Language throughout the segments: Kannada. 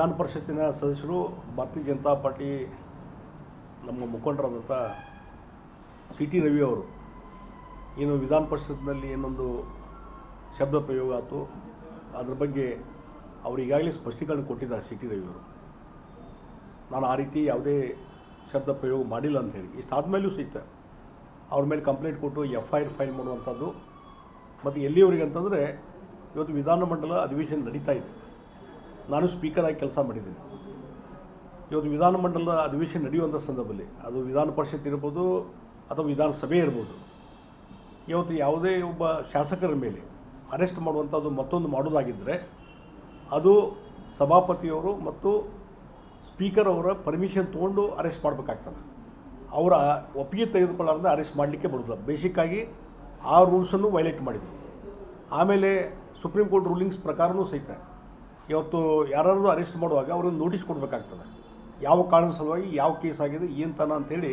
ವಿಧಾನ ಪರಿಷತ್ತಿನ ಸದಸ್ಯರು ಭಾರತೀಯ ಜನತಾ ಪಾರ್ಟಿ ನಮ್ಮ ಮುಖಂಡರಾದಂಥ ಸಿ ಟಿ ರವಿ ಅವರು ಏನು ವಿಧಾನ ಪರಿಷತ್ನಲ್ಲಿ ಏನೊಂದು ಶಬ್ದ ಪ್ರಯೋಗ ಆಯಿತು ಅದ್ರ ಬಗ್ಗೆ ಅವರು ಈಗಾಗಲೇ ಸ್ಪಷ್ಟೀಕರಣ ಕೊಟ್ಟಿದ್ದಾರೆ ಸಿ ಟಿ ರವಿ ಅವರು. ನಾನು ಆ ರೀತಿ ಯಾವುದೇ ಶಬ್ದ ಪ್ರಯೋಗ ಮಾಡಿಲ್ಲ ಅಂಥೇಳಿ ಇಷ್ಟಾದಮೇಲೂ ಸಹಿತ ಅವ್ರ ಮೇಲೆ ಕಂಪ್ಲೇಂಟ್ ಕೊಟ್ಟು FIR ಫೈಲ್ ಮಾಡುವಂಥದ್ದು. ಮತ್ತು ಎಲ್ಲಿವರೆಗೆ ಅಂತಂದರೆ ಇವತ್ತು ವಿಧಾನಮಂಡಲ ಅಧಿವೇಶನ ನಡೀತಾ ಇತ್ತು, ನಾನು ಸ್ಪೀಕರ್ ಆಗಿ ಕೆಲಸ ಮಾಡಿದ್ದೀನಿ. ಇವತ್ತು ವಿಧಾನಮಂಡಲದ ಅಧಿವೇಶನ ನಡೆಯುವಂಥ ಸಂದರ್ಭದಲ್ಲಿ ಅದು ವಿಧಾನ ಪರಿಷತ್ ಇರ್ಬೋದು ಅಥವಾ ವಿಧಾನಸಭೆ ಇರ್ಬೋದು, ಇವತ್ತು ಯಾವುದೇ ಒಬ್ಬ ಶಾಸಕರ ಮೇಲೆ ಅರೆಸ್ಟ್ ಮಾಡುವಂಥದ್ದು ಮತ್ತೊಂದು ಮಾಡೋದಾಗಿದ್ದರೆ ಅದು ಸಭಾಪತಿಯವರು ಮತ್ತು ಸ್ಪೀಕರ್ ಅವರ ಪರ್ಮಿಷನ್ ತೊಗೊಂಡು ಅರೆಸ್ಟ್ ಮಾಡಬೇಕಾಗ್ತದೆ. ಅವರ ಒಪ್ಪಿಗೆ ತೆಗೆದುಕೊಳ್ಳಾರ್ದೆ ಅರೆಸ್ಟ್ ಮಾಡಲಿಕ್ಕೆ ಬರೋದಿಲ್ಲ. ಬೇಸಿಕ್ಕಾಗಿ ಆ ರೂಲ್ಸನ್ನು ವೈಲೇಟ್ ಮಾಡಿದರು. ಆಮೇಲೆ ಸುಪ್ರೀಂ ಕೋರ್ಟ್ ರೂಲಿಂಗ್ಸ್ ಪ್ರಕಾರವೂ ಸಹಿತ ಇವತ್ತು ಯಾರಾದರೂ ಅರೆಸ್ಟ್ ಮಾಡುವಾಗ ಅವ್ರಿಗೆ ನೋಟಿಸ್ ಕೊಡಬೇಕಾಗ್ತದೆ. ಯಾವ ಕಾರಣದ ಸಲುವಾಗಿ ಯಾವ ಕೇಸ್ ಆಗಿದೆ ಏನತನ ಅಂಥೇಳಿ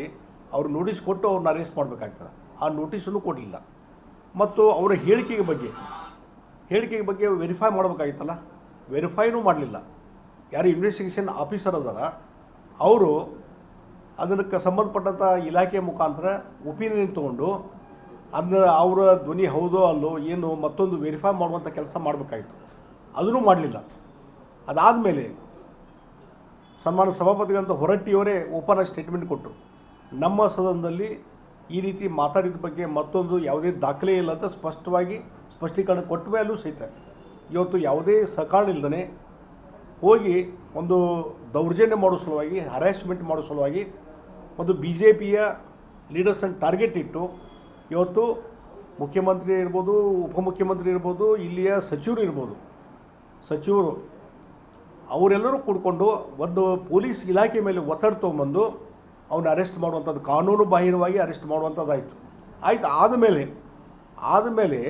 ಅವ್ರು ನೋಟಿಸ್ ಕೊಟ್ಟು ಅವ್ರನ್ನ ಅರೆಸ್ಟ್ ಮಾಡಬೇಕಾಗ್ತದೆ. ಆ ನೋಟಿಸನ್ನು ಕೊಡಲಿಲ್ಲ. ಮತ್ತು ಅವರ ಹೇಳಿಕೆಗೆ ಬಗ್ಗೆ ವೆರಿಫೈ ಮಾಡಬೇಕಾಗಿತ್ತಲ್ಲ, ವೆರಿಫೈನೂ ಮಾಡಲಿಲ್ಲ. ಯಾರು ಇನ್ವೆಸ್ಟಿಗೇಷನ್ ಆಫೀಸರ್ ಅದಾರ ಅವರು ಅದಕ್ಕೆ ಸಂಬಂಧಪಟ್ಟಂಥ ಇಲಾಖೆಯ ಮುಖಾಂತರ ಒಪಿನಿಯನ್ ತೊಗೊಂಡು ಅದನ್ನ ಅವರ ಧ್ವನಿ ಹೌದೋ ಅಲ್ಲೋ ಏನು ಮತ್ತೊಂದು ವೆರಿಫೈ ಮಾಡುವಂಥ ಕೆಲಸ ಮಾಡಬೇಕಾಗಿತ್ತು. ಅದನ್ನೂ ಮಾಡಲಿಲ್ಲ. ಅದಾದಮೇಲೆ ಸನ್ಮಾನ್ಯ ಸಭಾಪತಿಗಳಂತ ಹೊರಟ್ಟಿಯವರೇ ಓಪನ್ ಸ್ಟೇಟ್ಮೆಂಟ್ ಕೊಟ್ಟರು. ನಮ್ಮ ಸದನದಲ್ಲಿ ಈ ರೀತಿ ಮಾತಾಡಿದ ಬಗ್ಗೆ ಮತ್ತೊಂದು ಯಾವುದೇ ದಾಖಲೆ ಇಲ್ಲ ಅಂತ ಸ್ಪಷ್ಟವಾಗಿ ಸ್ಪಷ್ಟೀಕರಣ ಕೊಟ್ಟ ಮೇಲೂ ಸಹಿತ ಇವತ್ತು ಯಾವುದೇ ಸಕಾರಣ ಇಲ್ಲದೇ ಹೋಗಿ ಒಂದು ದೌರ್ಜನ್ಯ ಮಾಡೋ ಸಲುವಾಗಿ, ಹರಾಸ್ಮೆಂಟ್ ಮಾಡೋ ಸಲುವಾಗಿ ಒಂದು BJPಯ ಲೀಡರ್ಸನ್ನು ಟಾರ್ಗೆಟ್ ಇಟ್ಟು ಇವತ್ತು ಮುಖ್ಯಮಂತ್ರಿ ಇರ್ಬೋದು, ಉಪಮುಖ್ಯಮಂತ್ರಿ ಇರ್ಬೋದು, ಇಲ್ಲಿಯ ಸಚಿವರು ಅವರೆಲ್ಲರೂ ಕೂಡ್ಕೊಂಡು ಒಂದು ಪೊಲೀಸ್ ಇಲಾಖೆ ಮೇಲೆ ಒತ್ತಡ ತೊಗೊಂಬಂದು ಅವನ್ನ ಅರೆಸ್ಟ್ ಮಾಡುವಂಥದ್ದು, ಕಾನೂನು ಬಾಹಿರವಾಗಿ ಅರೆಸ್ಟ್ ಮಾಡುವಂಥದ್ದಾಯಿತು. ಆದಮೇಲೆ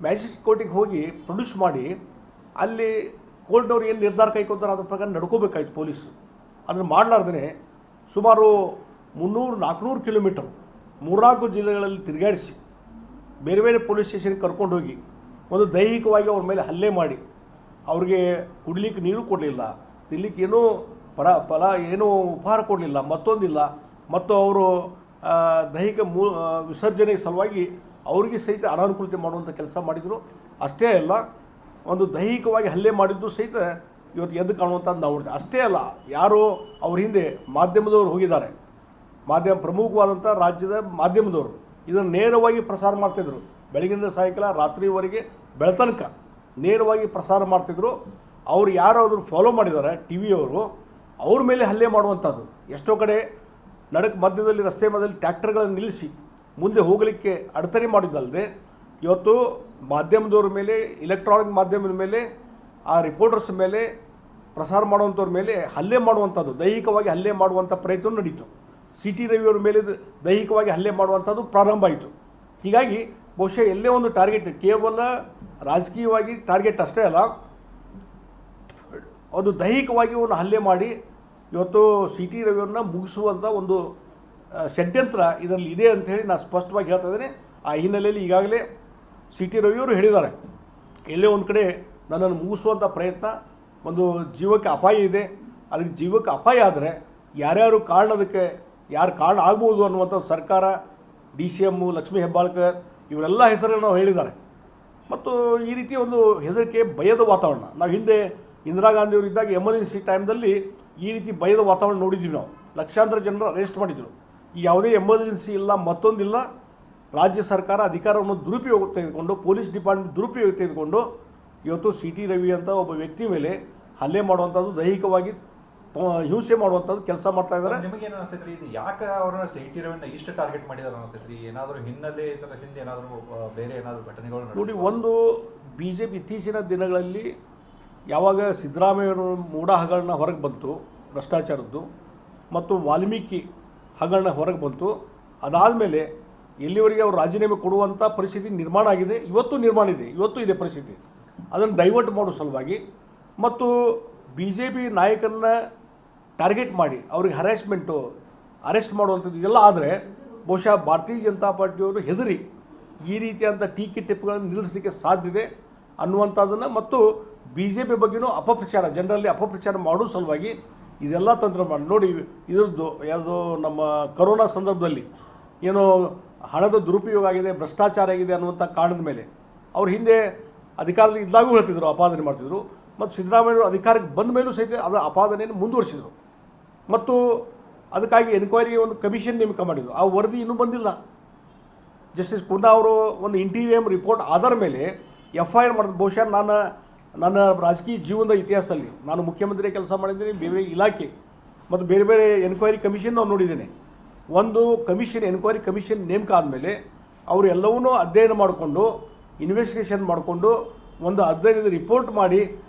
ಮ್ಯಾಜಿಸ್ಟ್ರೇಟ್ ಕೋರ್ಟಿಗೆ ಹೋಗಿ ಪ್ರೊಡ್ಯೂಸ್ ಮಾಡಿ ಅಲ್ಲಿ ಕೋರ್ಟ್ನವ್ರು ಏನು ನಿರ್ಧಾರ ಕೈಗೊಳ್ತಾರೆ ಅದ್ರ ಪ್ರಕಾರ ನಡ್ಕೋಬೇಕಾಯ್ತು ಪೊಲೀಸು. ಅದನ್ನು ಮಾಡಲಾರ್ದೇ ಸುಮಾರು 300-400 ಕಿಲೋಮೀಟರ್ 3-4 ಜಿಲ್ಲೆಗಳಲ್ಲಿ ತಿರುಗಾಡಿಸಿ ಬೇರೆ ಬೇರೆ ಪೊಲೀಸ್ ಸ್ಟೇಷನ್ಗೆ ಕರ್ಕೊಂಡು ಹೋಗಿ ಒಂದು ದೈಹಿಕವಾಗಿ ಅವ್ರ ಮೇಲೆ ಹಲ್ಲೆ ಮಾಡಿ ಅವ್ರಿಗೆ ಕುಡಿಲಿಕ್ಕೆ ನೀರು ಕೊಡಲಿಲ್ಲ, ತಿನ್ನಲಿಕ್ಕೆ ಏನೂ ಏನೂ ಉಪಹಾರ ಕೊಡಲಿಲ್ಲ, ಮತ್ತೊಂದಿಲ್ಲ. ಮತ್ತು ಅವರು ದೈಹಿಕ ವಿಸರ್ಜನೆ ಸಲುವಾಗಿ ಅವರಿಗೆ ಸಹಿತ ಅನಾನುಕೂಲತೆ ಮಾಡುವಂಥ ಕೆಲಸ ಮಾಡಿದರು. ಅಷ್ಟೇ ಅಲ್ಲ, ಒಂದು ದೈಹಿಕವಾಗಿ ಹಲ್ಲೆ ಮಾಡಿದ್ದು ಸಹಿತ ಇವತ್ತು ಎದ್ದು ಕಾಣುವಂಥದ್ದು ನಾವು ನೋಡ್ತೀವಿ. ಅಷ್ಟೇ ಅಲ್ಲ, ಯಾರೋ ಅವ್ರ ಹಿಂದೆ ಮಾಧ್ಯಮದವರು ಹೋಗಿದ್ದಾರೆ, ಪ್ರಮುಖವಾದಂಥ ರಾಜ್ಯದ ಮಾಧ್ಯಮದವರು ಇದನ್ನು ನೇರವಾಗಿ ಪ್ರಸಾರ ಮಾಡ್ತಿದ್ರು. ಬೆಳಗಿಂದ ಸಾಯಂಕಾಲ ರಾತ್ರಿವರೆಗೆ ಬೆಳತನಕ ನೇರವಾಗಿ ಪ್ರಸಾರ ಮಾಡ್ತಿದ್ರು. ಅವ್ರು ಯಾರು ಅದನ್ನು ಫಾಲೋ ಮಾಡಿದ್ದಾರೆ TV ಅವ್ರ ಮೇಲೆ ಹಲ್ಲೆ ಮಾಡುವಂಥದ್ದು. ಎಷ್ಟೋ ಕಡೆ ಮಧ್ಯದಲ್ಲಿ ರಸ್ತೆ ಮಧ್ಯದಲ್ಲಿ ಟ್ರ್ಯಾಕ್ಟರ್ಗಳನ್ನು ನಿಲ್ಲಿಸಿ ಮುಂದೆ ಹೋಗಲಿಕ್ಕೆ ಅಡೆತಡೆ ಮಾಡಿದ್ದಲ್ಲದೆ ಇವತ್ತು ಮಾಧ್ಯಮದವ್ರ ಮೇಲೆ, ಎಲೆಕ್ಟ್ರಾನಿಕ್ ಮಾಧ್ಯಮದ ಮೇಲೆ, ಆ ರಿಪೋರ್ಟರ್ಸ್ ಮೇಲೆ, ಪ್ರಸಾರ ಮಾಡುವಂಥವ್ರ ಮೇಲೆ ಹಲ್ಲೆ ಮಾಡುವಂಥದ್ದು, ದೈಹಿಕವಾಗಿ ಹಲ್ಲೆ ಮಾಡುವಂಥ ಪ್ರಯತ್ನ ನಡೀತು. ಸಿ ಟಿ ರವಿಯವ್ರ ಮೇಲೆ ದೈಹಿಕವಾಗಿ ಹಲ್ಲೆ ಮಾಡುವಂಥದ್ದು ಪ್ರಾರಂಭ ಆಯಿತು. ಹೀಗಾಗಿ ಬಹುಶಃ ಎಲ್ಲೇ ಒಂದು ಟಾರ್ಗೆಟ್, ಕೇವಲ ರಾಜಕೀಯವಾಗಿ ಟಾರ್ಗೆಟ್ ಅಷ್ಟೇ ಅಲ್ಲ, ಅದು ದೈಹಿಕವಾಗಿ ಒಂದು ಹಲ್ಲೆ ಮಾಡಿ ಇವತ್ತು ಸಿ ಟಿ ರವಿಯವ್ರನ್ನ ಮುಗಿಸುವಂಥ ಒಂದು ಷಡ್ಯಂತ್ರ ಇದರಲ್ಲಿ ಇದೆ ಅಂಥೇಳಿ ನಾನು ಸ್ಪಷ್ಟವಾಗಿ ಹೇಳ್ತಾ ಇದ್ದೇನೆ. ಆ ಹಿನ್ನೆಲೆಯಲ್ಲಿ ಈಗಾಗಲೇ ಸಿ ಟಿ ರವಿಯವರು ಹೇಳಿದ್ದಾರೆ, ಎಲ್ಲೇ ಒಂದು ಕಡೆ ನನ್ನನ್ನು ಮುಗಿಸುವಂಥ ಪ್ರಯತ್ನ, ಒಂದು ಜೀವಕ್ಕೆ ಅಪಾಯ ಇದೆ, ಅದಕ್ಕೆ ಜೀವಕ್ಕೆ ಅಪಾಯ ಆದರೆ ಯಾರ್ಯಾರು ಯಾರು ಕಾರಣ ಆಗ್ಬೋದು ಅನ್ನುವಂಥದ್ದು ಸರ್ಕಾರ, DCM ಲಕ್ಷ್ಮೀ ಹೆಬ್ಬಾಳ್ಕರ್ ಇವರೆಲ್ಲ ಹೆಸರನ್ನು ನಾವು ಹೇಳಿದ್ದಾರೆ. ಮತ್ತು ಈ ರೀತಿ ಒಂದು ಹೆದರಿಕೆ, ಭಯದ ವಾತಾವರಣ ನಾವು ಹಿಂದೆ ಇಂದಿರಾ ಗಾಂಧಿಯವರು ಇದ್ದಾಗ ಎಮರ್ಜೆನ್ಸಿ ಟೈಮ್ದಲ್ಲಿ ಈ ರೀತಿ ಭಯದ ವಾತಾವರಣ ನೋಡಿದ್ದೀವಿ ನಾವು. ಲಕ್ಷಾಂತರ ಜನರು ಅರೆಸ್ಟ್ ಮಾಡಿದರು. ಈ ಯಾವುದೇ ಎಮರ್ಜೆನ್ಸಿ ಇಲ್ಲ, ಮತ್ತೊಂದಿಲ್ಲ. ರಾಜ್ಯ ಸರ್ಕಾರ ಅಧಿಕಾರವನ್ನು ದುರುಪಯೋಗ ತೆಗೆದುಕೊಂಡು, ಪೊಲೀಸ್ ಡಿಪಾರ್ಟ್ಮೆಂಟ್ ದುರುಪಯೋಗ ತೆಗೆದುಕೊಂಡು ಇವತ್ತು ಸಿ ಟಿ ರವಿ ಅಂತ ಒಬ್ಬ ವ್ಯಕ್ತಿ ಮೇಲೆ ಹಲ್ಲೆ ಮಾಡುವಂಥದ್ದು, ದೈಹಿಕವಾಗಿ ಹಿಂಸೆ ಮಾಡುವಂಥದ್ದು ಕೆಲಸ ಮಾಡ್ತಾ ಇದ್ದಾರೆ. ನಿಮಗೇನು ಅನಿಸ್ತೈತ್ರಿ, ಇದು ಯಾಕೆ ಅವ್ರನ್ನ ಸಿ ಟಿ ರವಿನ ಇಷ್ಟು ಟಾರ್ಗೆಟ್ ಮಾಡಿದಾರೆ ಅನಿಸ್ತೈತ್ರಿ? ಏನಾದರೂ ಹಿನ್ನೆಲೆ ಇದರ ಹಿಂದೆ ಏನಾದರೂ ಬೇರೆ ಏನಾದರೂ ಘಟನೆಗಳು ನೋಡಿ, ಒಂದು BJP ಇತ್ತೀಚಿನ ದಿನಗಳಲ್ಲಿ ಯಾವಾಗ ಸಿದ್ದರಾಮಯ್ಯವರು ಮೂಢ ಹಗರಣ ಹೊರಗೆ ಬಂತು, ಭ್ರಷ್ಟಾಚಾರದ್ದು, ಮತ್ತು ವಾಲ್ಮೀಕಿ ಹಗರಣ ಹೊರಗೆ ಬಂತು, ಅದಾದಮೇಲೆ ಎಲ್ಲಿವರೆಗೆ ಅವರು ರಾಜೀನಾಮೆ ಕೊಡುವಂಥ ಪರಿಸ್ಥಿತಿ ನಿರ್ಮಾಣ ಆಗಿದೆ. ಇವತ್ತು ಇದೆ ಪರಿಸ್ಥಿತಿ. ಅದನ್ನು ಡೈವರ್ಟ್ ಮಾಡೋ ಸಲುವಾಗಿ ಮತ್ತು BJP ನಾಯಕರನ್ನ ಟಾರ್ಗೆಟ್ ಮಾಡಿ ಅವ್ರಿಗೆ ಅರೆಸ್ಟ್ ಮಾಡುವಂಥದ್ದು ಇದೆಲ್ಲ ಆದರೆ ಬಹುಶಃ ಭಾರತೀಯ ಜನತಾ ಪಾರ್ಟಿಯವರು ಹೆದರಿ ಈ ರೀತಿಯಾದಂಥ ಟೀಕೆ ಟಿಪ್ಪುಗಳನ್ನು ನಿಲ್ಲಿಸಲಿಕ್ಕೆ ಸಾಧ್ಯತೆ ಅನ್ನುವಂಥದ್ದನ್ನು ಮತ್ತು ಬಿ ಜೆ ಪಿ ಬಗ್ಗೆನೂ ಅಪಪ್ರಚಾರ, ಜನರಲ್ಲಿ ಅಪಪ್ರಚಾರ ಮಾಡೋ ಸಲುವಾಗಿ ಇದೆಲ್ಲ ತಂತ್ರ ಮಾಡಿ ನೋಡಿ. ಇದ್ರದ್ದು ಯಾವುದೋ ನಮ್ಮ ಕರೋನಾ ಸಂದರ್ಭದಲ್ಲಿ ಏನೋ ಹಣದ ದುರುಪಯೋಗ ಆಗಿದೆ, ಭ್ರಷ್ಟಾಚಾರ ಆಗಿದೆ ಅನ್ನುವಂಥ ಕಾರಣದ ಮೇಲೆ ಅವ್ರ ಹಿಂದೆ ಅಧಿಕಾರದಲ್ಲಿ ಇದ್ದಾಗೂ ಹೇಳ್ತಿದ್ರು, ಆಪಾದನೆ ಮಾಡ್ತಿದ್ರು. ಮತ್ತು ಸಿದ್ದರಾಮಯ್ಯವರು ಅಧಿಕಾರಕ್ಕೆ ಬಂದ ಮೇಲೂ ಸಹಿತ ಅದರ ಆಪಾದನೆಯನ್ನು ಮುಂದುವರಿಸಿದರು. ಮತ್ತು ಅದಕ್ಕಾಗಿ ಎನ್ಕ್ವೈರಿಗೆ ಒಂದು ಕಮಿಷನ್ ನೇಮಕ ಮಾಡಿದರು. ಆ ವರದಿ ಇನ್ನೂ ಬಂದಿಲ್ಲ. ಜಸ್ಟಿಸ್ ಕುನ್ನಾ ಅವರು ಒಂದು ಇಂಟೀರಿಯಂ ರಿಪೋರ್ಟ್ ಆಧಾರ ಮೇಲೆ FIR ಮಾಡಿದ. ಬಹುಶಃ ನನ್ನ ರಾಜಕೀಯ ಜೀವನದ ಇತಿಹಾಸದಲ್ಲಿ ನಾನು ಮುಖ್ಯಮಂತ್ರಿ ಕೆಲಸ ಮಾಡಿದ್ದೀನಿ, ಬೇರೆ ಇಲಾಖೆ ಮತ್ತು ಬೇರೆ ಬೇರೆ ಎನ್ಕ್ವೈರಿ ಕಮಿಷನ್ ನಾವು ನೋಡಿದ್ದೇನೆ. ಒಂದು ಕಮಿಷನ್ ಎನ್ಕ್ವೈರಿ ಕಮಿಷನ್ ನೇಮಕ ಆದಮೇಲೆ ಅವರು ಎಲ್ಲವನ್ನೂ ಅಧ್ಯಯನ ಮಾಡಿಕೊಂಡು ಇನ್ವೆಸ್ಟಿಗೇಷನ್ ಮಾಡಿಕೊಂಡು ಒಂದು ಅಧ್ಯಯನದ ರಿಪೋರ್ಟ್ ಮಾಡಿ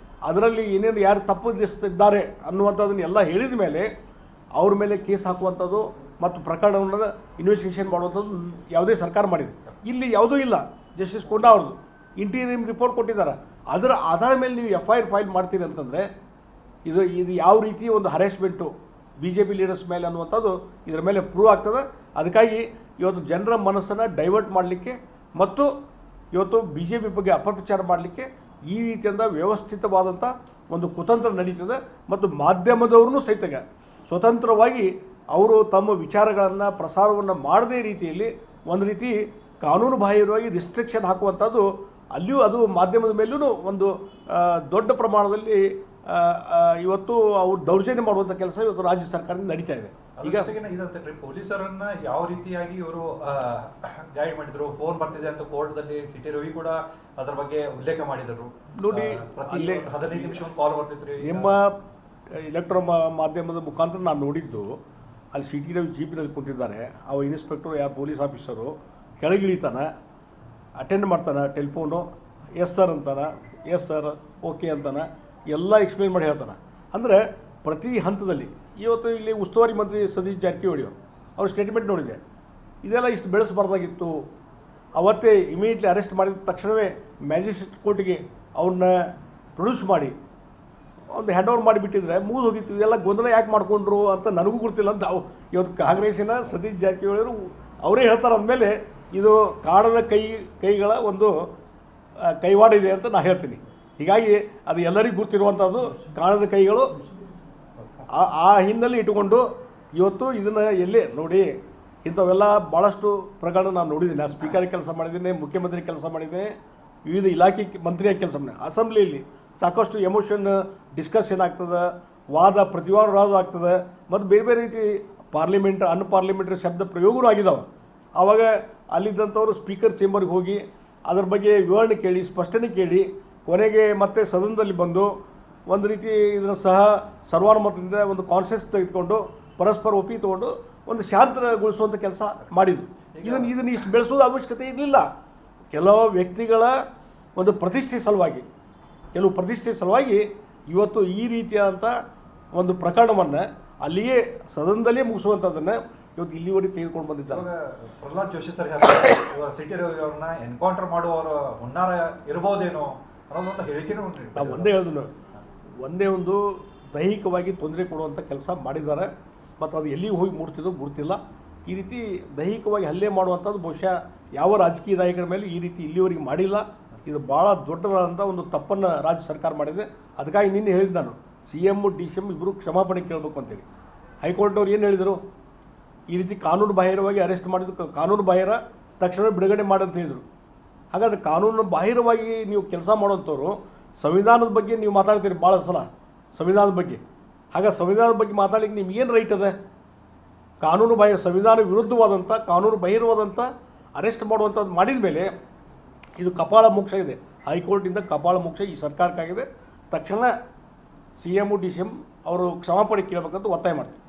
ಅದರಲ್ಲಿ ಏನೇನು ಯಾರು ತಪ್ಪಿದ್ದಾರೆ ಅನ್ನುವಂಥದ್ದನ್ನು ಎಲ್ಲ ಹೇಳಿದ ಮೇಲೆ ಅವ್ರ ಮೇಲೆ ಕೇಸ್ ಹಾಕುವಂಥದ್ದು ಮತ್ತು ಪ್ರಕರಣವನ್ನು ಇನ್ವೆಸ್ಟಿಗೇಷನ್ ಮಾಡುವಂಥದ್ದು ಯಾವುದೇ ಸರ್ಕಾರ ಮಾಡಿದೆ. ಇಲ್ಲಿ ಯಾವುದೂ ಇಲ್ಲ. ಜಸ್ಟಿಸ್ ಕುನ್ನಾ ಅವ್ರದ್ದು ಇಂಟೀರಿಯಂ ರಿಪೋರ್ಟ್ ಕೊಟ್ಟಿದ್ದಾರೆ. ಅದರ ಆಧಾರ ಮೇಲೆ ನೀವು FIR ಫೈಲ್ ಮಾಡ್ತೀರಿ ಅಂತಂದರೆ ಇದು ಯಾವ ರೀತಿ ಒಂದು ಹರೇಸ್ಮೆಂಟು BJP ಲೀಡರ್ಸ್ ಮೇಲೆ ಅನ್ನುವಂಥದ್ದು ಇದರ ಮೇಲೆ ಪ್ರೂವ್ ಆಗ್ತದೆ. ಅದಕ್ಕಾಗಿ ಇವತ್ತು ಜನರ ಮನಸ್ಸನ್ನು ಡೈವರ್ಟ್ ಮಾಡಲಿಕ್ಕೆ ಮತ್ತು ಇವತ್ತು BJP ಬಗ್ಗೆ ಅಪಪ್ರಚಾರ ಮಾಡಲಿಕ್ಕೆ ಈ ರೀತಿಯಿಂದ ವ್ಯವಸ್ಥಿತವಾದಂಥ ಒಂದು ಕುತಂತ್ರ ನಡೀತದೆ. ಮತ್ತು ಮಾಧ್ಯಮದವ್ರೂ ಸಹಿತ ಸ್ವತಂತ್ರವಾಗಿ ಅವರು ತಮ್ಮ ವಿಚಾರಗಳನ್ನು ಪ್ರಸಾರವನ್ನು ಮಾಡದೇ ರೀತಿಯಲ್ಲಿ ಒಂದು ರೀತಿ ಕಾನೂನು ಬಾಹಿರವಾಗಿ ರಿಸ್ಟ್ರಿಕ್ಷನ್ ಹಾಕುವಂಥದ್ದು ಅಲ್ಲಿಯೂ ಅದು ಮಾಧ್ಯಮದ ಮೇಲೂ ಒಂದು ದೊಡ್ಡ ಪ್ರಮಾಣದಲ್ಲಿ ಇವತ್ತು ಅವರು ದೌರ್ಜನ್ಯ ಮಾಡುವಂಥ ಕೆಲಸ ಇವತ್ತು ರಾಜ್ಯ ಸರ್ಕಾರದಿಂದ ನಡೀತಾ ಇದೆ. ಈಗ ಇದಂತೆ ಪೊಲೀಸರನ್ನ ಯಾವ ರೀತಿಯಾಗಿ ಇವರು ಗೈಡ್ ಮಾಡಿದ್ರು, ಫೋನ್ ಬರ್ತಿದೆ ಅಂತ ಕೋರ್ಟ್ದಲ್ಲಿ ಸಿಟಿ ರವಿ ಕೂಡ ಅದರ ಬಗ್ಗೆ ಉಲ್ಲೇಖ ಮಾಡಿದರು. ನೋಡಿ, 15 ನಿಮಿಷ ಒಂದು ಕಾಲ್ ಬರ್ತಿದ್ರಿ. ನಿಮ್ಮ ಎಲೆಕ್ಟ್ರೋ ಮಾಧ್ಯಮದ ಮುಖಾಂತರ ನಾನು ನೋಡಿದ್ದು, ಅಲ್ಲಿ ಸಿಟಿ ರವಿ ಜೀಪಿನಲ್ಲಿ ಕುಂತಿದ್ದಾರೆ. ಅವ ಇನ್ಸ್ಪೆಕ್ಟರ್ ಯಾರು ಪೊಲೀಸ್ ಆಫೀಸರು ಕೆಳಗಿಳಿತಾನೆ, ಅಟೆಂಡ್ ಮಾಡ್ತಾನೆ, ಟೆಲಿಫೋನು ಎಸ್ ಸರ್ ಅಂತಾನೆ, ಎಸ್ ಸರ್ ಓಕೆ ಅಂತಾನೆ, ಎಲ್ಲ ಎಕ್ಸ್ಪ್ಲೇನ್ ಮಾಡಿ ಹೇಳ್ತಾನೆ. ಅಂದರೆ ಪ್ರತಿ ಹಂತದಲ್ಲಿ ಇವತ್ತು ಇಲ್ಲಿ ಉಸ್ತುವಾರಿ ಮಂತ್ರಿ ಸತೀಶ್ ಜಾರಕಿಹೊಳಿ ಅವ್ರ ಸ್ಟೇಟ್ಮೆಂಟ್ ನೋಡಿದೆ. ಇದೆಲ್ಲ ಇಷ್ಟು ಬೆಳೆಸಬಾರ್ದಾಗಿತ್ತು. ಅವತ್ತೇ ಇಮಿಡಿಯೇಟ್ಲಿ ಅರೆಸ್ಟ್ ಮಾಡಿದ ತಕ್ಷಣವೇ ಮ್ಯಾಜಿಸ್ಟ್ರೇಟ್ ಕೋರ್ಟಿಗೆ ಅವ್ರನ್ನ ಪ್ರೊಡ್ಯೂಸ್ ಮಾಡಿ ಒಂದು ಹ್ಯಾಂಡ್ ಓವರ್ ಮಾಡಿಬಿಟ್ಟಿದ್ರೆ ಮುಗಿದು ಹೋಗಿತ್ತು. ಇದೆಲ್ಲ ಗೊಂದಲ ಯಾಕೆ ಮಾಡಿಕೊಂಡ್ರು ಅಂತ ನನಗೂ ಗೊತ್ತಿಲ್ಲ ಅಂತ ಇವತ್ತು ಕಾಂಗ್ರೆಸ್ಸಿನ ಸತೀಶ್ ಜಾರಕಿಹೊಳಿ ಅವರೇ ಹೇಳ್ತಾರೆ. ಅಂದಮೇಲೆ ಇದು ಕಾಡದ ಕೈಗಳ ಒಂದು ಕೈವಾಡ ಇದೆ ಅಂತ ನಾನು ಹೇಳ್ತೀನಿ. ಹೀಗಾಗಿ ಅದು ಎಲ್ಲರಿಗೂ ಗೊತ್ತಿರುವಂಥದ್ದು ಕಾಣದ ಕೈಗಳು. ಆ ಹಿನ್ನೆಲೆ ಇಟ್ಟುಕೊಂಡು ಇವತ್ತು ಇದನ್ನು ಎಲ್ಲೇ ನೋಡಿ, ಇಂಥವೆಲ್ಲ ಭಾಳಷ್ಟು ಪ್ರಕರಣ ನಾನು ನೋಡಿದ್ದೀನಿ. ನಾನು ಸ್ಪೀಕರ್ ಕೆಲಸ ಮಾಡಿದ್ದೀನಿ, ಮುಖ್ಯಮಂತ್ರಿ ಕೆಲಸ ಮಾಡಿದ್ದೀನಿ, ವಿವಿಧ ಇಲಾಖೆ ಮಂತ್ರಿಯಾಗಿ ಕೆಲಸ ಮಾಡಿದ್ದೀನಿ. ಅಸೆಂಬ್ಲಿಯಲ್ಲಿ ಸಾಕಷ್ಟು ಎಮೋಷನ್ ಡಿಸ್ಕಷನ್ ಆಗ್ತದೆ, ಪ್ರತಿವಾದ ಆಗ್ತದೆ, ಮತ್ತು ಬೇರೆ ಬೇರೆ ರೀತಿ ಅನ್ಪಾರ್ಲಿಮೆಂಟ್ರಿ ಶಬ್ದ ಪ್ರಯೋಗವೂ ಆಗಿದ್ದಾವೆ. ಆವಾಗ ಅಲ್ಲಿದ್ದಂಥವ್ರು ಸ್ಪೀಕರ್ ಚೇಂಬರ್ಗೆ ಹೋಗಿ ಅದರ ಬಗ್ಗೆ ವಿವರಣೆ ಕೇಳಿ, ಸ್ಪಷ್ಟನೆ ಕೇಳಿ, ಕೊನೆಗೆ ಮತ್ತೆ ಸದನದಲ್ಲಿ ಬಂದು ಒಂದು ರೀತಿ ಇದನ್ನು ಸರ್ವಾನುಮತದಿಂದ ಒಂದು ಕಾನ್ಸೆನ್ಸ್ ತೆಗೆದುಕೊಂಡು ಪರಸ್ಪರ ಒಪ್ಪಿ ತಗೊಂಡು ಒಂದು ಶಾಂತಗೊಳಿಸುವಂಥ ಕೆಲಸ ಮಾಡಿದರು. ಇದನ್ನು ಇಷ್ಟು ಬೆಳೆಸೋದು ಅವಶ್ಯಕತೆ ಇರಲಿಲ್ಲ. ಕೆಲವು ವ್ಯಕ್ತಿಗಳ ಒಂದು ಕೆಲವು ಪ್ರತಿಷ್ಠೆ ಸಲುವಾಗಿ ಇವತ್ತು ಈ ರೀತಿಯಾದಂಥ ಒಂದು ಪ್ರಕರಣವನ್ನು ಅಲ್ಲಿಯೇ ಸದನದಲ್ಲೇ ಮುಗಿಸುವಂಥದ್ದನ್ನು ಇವತ್ತು ಇಲ್ಲಿವರೆಗೆ ತೆಗೆದುಕೊಂಡು ಬಂದಿದ್ದಾರೆ. ಪ್ರಹ್ಲಾದ್ ಜೋಶಿ ಸರ್ ಸಿಟಿ ರವಿ ಅವ್ರನ್ನ ಎನ್ಕೌಂಟರ್ ಮಾಡುವವರ ಹುನ್ನಾರ ಇರಬಹುದೇನೋ ಅನ್ನೋದೊಂದು ಹೇಳಿಕೆನೂ ನಾವು ಒಂದೇ ಒಂದು ದೈಹಿಕವಾಗಿ ತೊಂದರೆ ಕೊಡುವಂಥ ಕೆಲಸ ಮಾಡಿದ್ದಾರೆ. ಮತ್ತು ಅದು ಎಲ್ಲಿಗೆ ಹೋಗಿ ಮುಡ್ತಿಲ್ಲ. ಈ ರೀತಿ ದೈಹಿಕವಾಗಿ ಹಲ್ಲೆ ಮಾಡುವಂಥದ್ದು ಬಹುಶಃ ಯಾವ ರಾಜಕೀಯ ನಾಯಕರ ಮೇಲೆ ಈ ರೀತಿ ಇಲ್ಲಿವರೆಗೆ ಮಾಡಿಲ್ಲ. ಇದು ಭಾಳ ದೊಡ್ಡದಾದಂಥ ಒಂದು ತಪ್ಪನ್ನು ರಾಜ್ಯ ಸರ್ಕಾರ ಮಾಡಿದೆ. ಅದಕ್ಕಾಗಿ ನಿನ್ನೆ ಹೇಳಿದ್ದು ನಾನು, CM DCM ಇಬ್ಬರು ಕ್ಷಮಾಪಣೆ ಕೇಳಬೇಕು ಅಂತೇಳಿ. ಹೈಕೋರ್ಟ್ನವ್ರು ಏನು ಹೇಳಿದರು, ಈ ರೀತಿ ಕಾನೂನು ಬಾಹಿರವಾಗಿ ಅರೆಸ್ಟ್ ಮಾಡಿದ್ದು ಕಾನೂನು ಬಾಹಿರ, ತಕ್ಷಣ ಬಿಡುಗಡೆ ಮಾಡಂತ ಹೇಳಿದರು. ಹಾಗಾದರೆ ಕಾನೂನು ಬಾಹಿರವಾಗಿ ನೀವು ಕೆಲಸ ಮಾಡೋಂಥವ್ರು ಸಂವಿಧಾನದ ಬಗ್ಗೆ ನೀವು ಮಾತಾಡ್ತೀರಿ ಭಾಳ ಸಲ, ಸಂವಿಧಾನದ ಬಗ್ಗೆ. ಸಂವಿಧಾನದ ಬಗ್ಗೆ ಮಾತಾಡಲಿಕ್ಕೆ ನಿಮ್ಗೇನು ರೈಟ್ ಅದ? ಸಂವಿಧಾನ ವಿರುದ್ಧವಾದಂಥ ಕಾನೂನು ಬಾಹಿರವಾದಂಥ ಅರೆಸ್ಟ್ ಮಾಡುವಂಥದ್ದು ಮಾಡಿದ ಮೇಲೆ ಇದು ಕಪಾಳ ಮೋಕ್ಷ ಇದೆ. ಹೈಕೋರ್ಟಿಂದ ಕಪಾಳ ಮೋಕ್ಷ ಈ ಸರ್ಕಾರಕ್ಕಾಗಿದೆ. ತಕ್ಷಣ CM DCM ಅವರು ಕ್ಷಮಾಪಣೆ ಕೇಳಬೇಕಂತ ಒತ್ತಾಯ ಮಾಡ್ತೀವಿ.